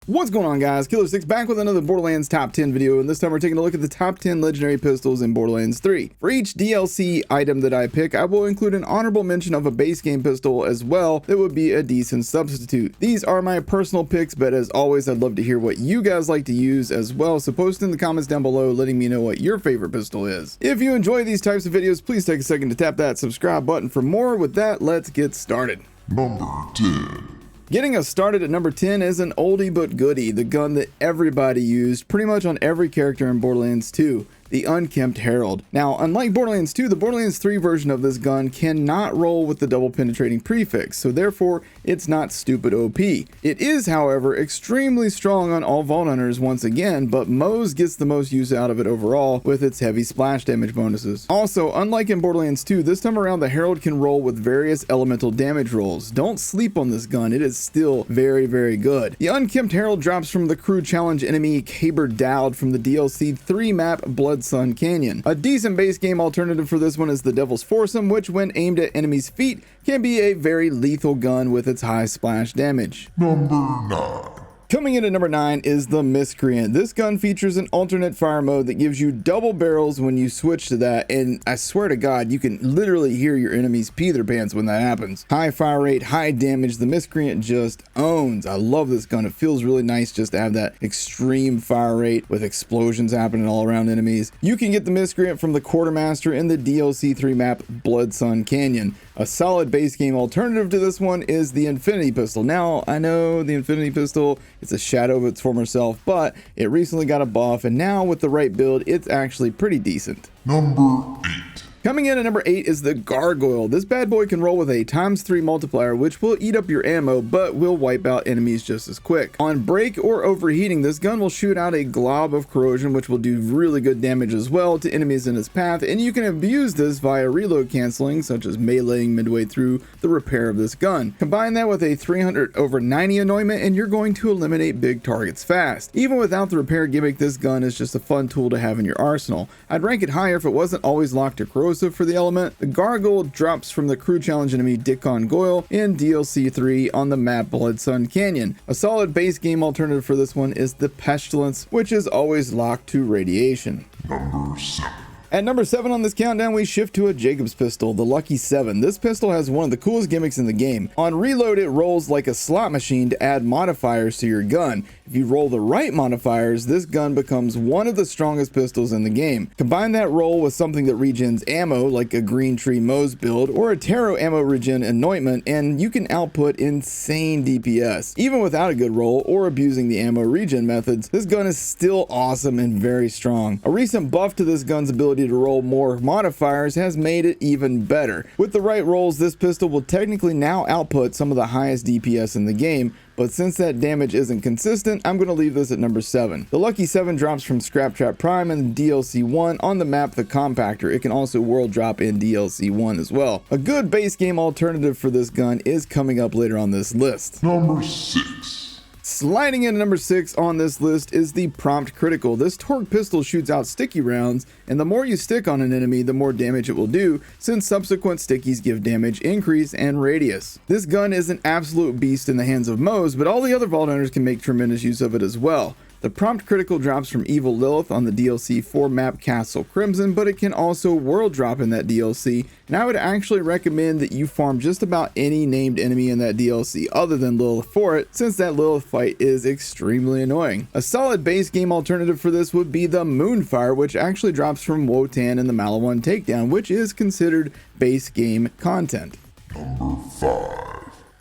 What's going on, guys? Killer6 back with another Borderlands top 10 video, and this time we're taking a look at the top 10 legendary pistols in Borderlands 3. For each DLC item that I pick, I will include an honorable mention of a base game pistol as well that would be a decent substitute. These are my personal picks, but as always, I'd love to hear what you guys like to use as well, so post in the comments down below letting me know what your favorite pistol is. If you enjoy these types of videos, please take a second to tap that subscribe button for more. With that, let's get started. Number 10. Getting us started at number 10 is an oldie but goodie, the gun that everybody used pretty much on every character in Borderlands 2. The Unkempt Harold. Now, unlike Borderlands 2, the Borderlands 3 version of this gun cannot roll with the double penetrating prefix, so therefore it's not stupid OP. It is, however, extremely strong on all Vault Hunters once again, but Moze gets the most use out of it overall with its heavy splash damage bonuses. Also, unlike in Borderlands 2, this time around the Harold can roll with various elemental damage rolls. Don't sleep on this gun, it is still very, very good. The Unkempt Harold drops from the crew challenge enemy Caber Dowd from the DLC 3 map Blood Sun Canyon. A decent base game alternative for this one is the Devil's Foursome, which when aimed at enemies' feet can be a very lethal gun with its high splash damage. Number 9. Coming in at number 9 is the Miscreant. This gun features an alternate fire mode that gives you double barrels when you switch to that, and I swear to God, you can literally hear your enemies pee their pants when that happens. High fire rate, high damage, the Miscreant just owns. I love this gun. It feels really nice just to have that extreme fire rate with explosions happening all around enemies. You can get the Miscreant from the Quartermaster in the DLC 3 map Blood Sun Canyon. A solid base game alternative to this one is the Infinity Pistol. Now, I know the Infinity Pistol, it's a shadow of its former self, but it recently got a buff, and now with the right build, it's actually pretty decent. Number 8. Coming in at number 8 is the Gargoyle. This bad boy can roll with a ×3 multiplier, which will eat up your ammo, but will wipe out enemies just as quick. On break or overheating, this gun will shoot out a glob of corrosion, which will do really good damage as well to enemies in its path, and you can abuse this via reload canceling, such as meleeing midway through the repair of this gun. Combine that with a 300/90 anointment, and you're going to eliminate big targets fast. Even without the repair gimmick, this gun is just a fun tool to have in your arsenal. I'd rank it higher if it wasn't always locked to corrosion for the element. The Gargoyle drops from the crew challenge enemy Gargoyle in DLC 3 on the map Blood Sun Canyon. A solid base game alternative for this one is the Pestilence, which is always locked to radiation. Number 7. At number 7 on this countdown, we shift to a Jacob's pistol, the Lucky 7. This pistol has one of the coolest gimmicks in the game. On reload, it rolls like a slot machine to add modifiers to your gun. If you roll the right modifiers, this gun becomes one of the strongest pistols in the game. Combine that roll with something that regens ammo, like a Green Tree Moze build, or a Tarot ammo regen anointment, and you can output insane DPS. Even without a good roll or abusing the ammo regen methods, this gun is still awesome and very strong. A recent buff to this gun's ability to roll more modifiers has made it even better. With the right rolls, this pistol will technically now output some of the highest DPS in the game, but since that damage isn't consistent, I'm going to leave this at number 7. The Lucky 7 drops from Scrap Trap Prime and DLC 1 on the map The Compactor. It can also world drop in DLC 1 as well. A good base game alternative for this gun is coming up later on this list. Number 6. Sliding in at number 6 on this list is the Prompt Critical. This torque pistol shoots out sticky rounds, and the more you stick on an enemy, the more damage it will do, since subsequent stickies give damage increase and radius. This gun is an absolute beast in the hands of Moze, but all the other Vault Hunters can make tremendous use of it as well. The Prompt Critical drops from Evil Lilith on the DLC 4 map Castle Crimson, but it can also world drop in that DLC, and I would actually recommend that you farm just about any named enemy in that DLC other than Lilith for it, since that Lilith fight is extremely annoying. A solid base game alternative for this would be the Moonfire, which actually drops from Wotan in the Malawan Takedown, which is considered base game content. Number 5.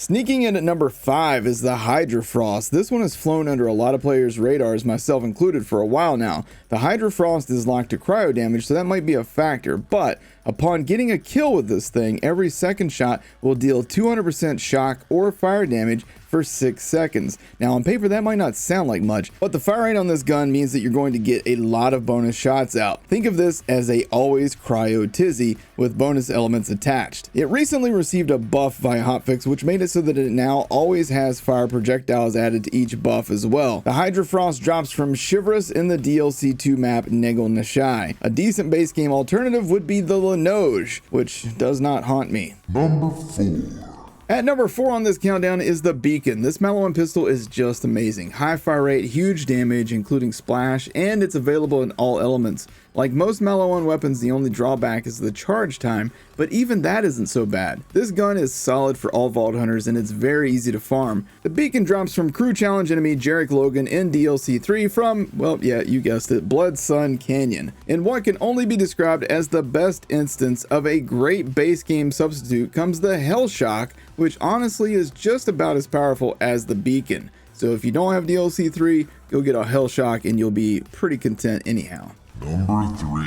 Sneaking in at number 5 is the Hydra Frost. This one has flown under a lot of players' radars, myself included, for a while now. The Hydra Frost is locked to cryo damage, so that might be a factor, but upon getting a kill with this thing, every second shot will deal 200% shock or fire damage for 6 seconds. Now on paper that might not sound like much, but the fire rate on this gun means that you're going to get a lot of bonus shots out. Think of this as a always cryo tizzy with bonus elements attached. It recently received a buff via hotfix, which made it so that it now always has fire projectiles added to each buff as well. The Hydra Frost drops from Chivalrous in the DLC 2 map Negel Nashai. A decent base game alternative would be the Linoge, which does not haunt me. Number 4. At number 4 on this countdown is the Beacon. This Maliwan pistol is just amazing. High fire rate, huge damage, including splash, and it's available in all elements. Like most Maliwan weapons, the only drawback is the charge time, but even that isn't so bad. This gun is solid for all Vault Hunters, and it's very easy to farm. The Beacon drops from Crew Challenge enemy Jarek Logan in DLC 3 from, well, yeah, you guessed it, Blood Sun Canyon, in what can only be described as the best instance of a great base game substitute comes the Hellshock, which honestly is just about as powerful as the Beacon. So if you don't have DLC 3, go get a Hellshock and you'll be pretty content anyhow. Number 3.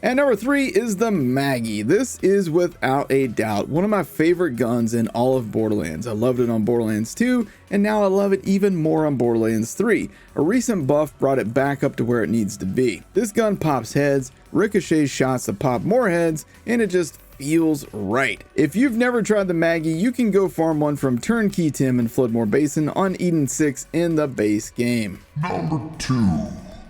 At number 3 is the Maggie. This is without a doubt one of my favorite guns in all of Borderlands. I loved it on Borderlands 2, and now I love it even more on Borderlands 3. A recent buff brought it back up to where it needs to be. This gun pops heads, ricochets shots that pop more heads, and it just feels right. If you've never tried the Maggie, you can go farm one from Turnkey Tim in Floodmore Basin on Eden 6 in the base game. Number 2.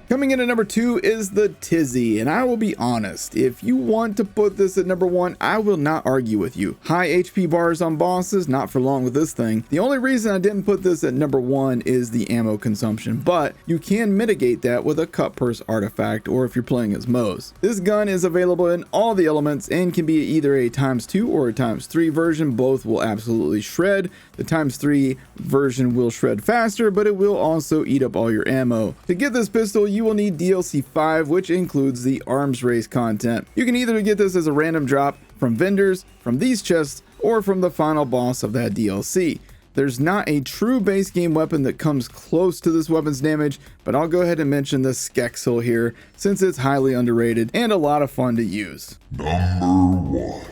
Coming in at number 2 is the Tizzy, and I will be honest, if you want to put this at number 1, I will not argue with you. High HP bars on bosses, not for long with this thing. The only reason I didn't put this at number 1 is the ammo consumption, but you can mitigate that with a cut purse artifact or if you're playing as Moze. This gun is available in all the elements and can be either a ×2 or a ×3 version. Both will absolutely shred. The ×3 version will shred faster, but it will also eat up all your ammo. To get this pistol, you will need DLC 5, which includes the arms race content. You can either get this as a random drop from vendors, from these chests, or from the final boss of that DLC. There's not a true base game weapon that comes close to this weapon's damage, but I'll go ahead and mention the Skexel here, since it's highly underrated and a lot of fun to use. Number 1.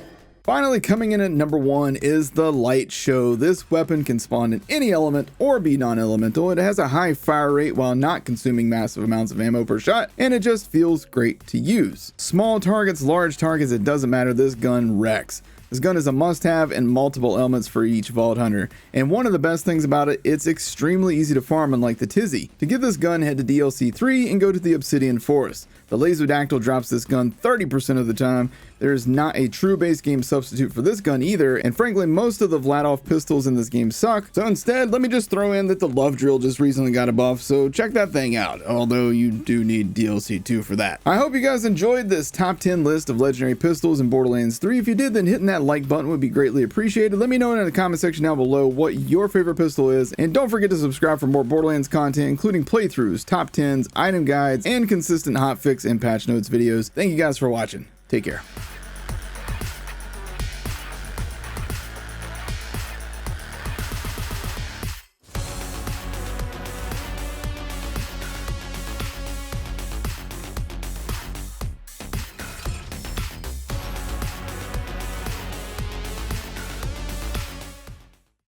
Finally, coming in at number 1 is the Lightshow. This weapon can spawn in any element or be non-elemental. It has a high fire rate while not consuming massive amounts of ammo per shot, and it just feels great to use. Small targets, large targets, it doesn't matter, this gun wrecks. This gun is a must-have and multiple elements for each Vault Hunter. And one of the best things about it, it's extremely easy to farm unlike the Tizzy. To get this gun, head to DLC 3 and go to the Obsidian Forest. The Laserdactyl drops this gun 30% of the time. There is not a true base game substitute for this gun either, and frankly most of the Vladoff pistols in this game suck, so instead let me just throw in that the Love Drill just recently got a buff, so check that thing out, although you do need DLC 2 for that. I hope you guys enjoyed this top 10 list of legendary pistols in Borderlands 3. If you did, then hitting that like button would be greatly appreciated. Let me know in the comment section down below what your favorite pistol is, and don't forget to subscribe for more Borderlands content, including playthroughs, top 10s, item guides, and consistent hotfix and patch notes videos. Thank you guys for watching. Take care.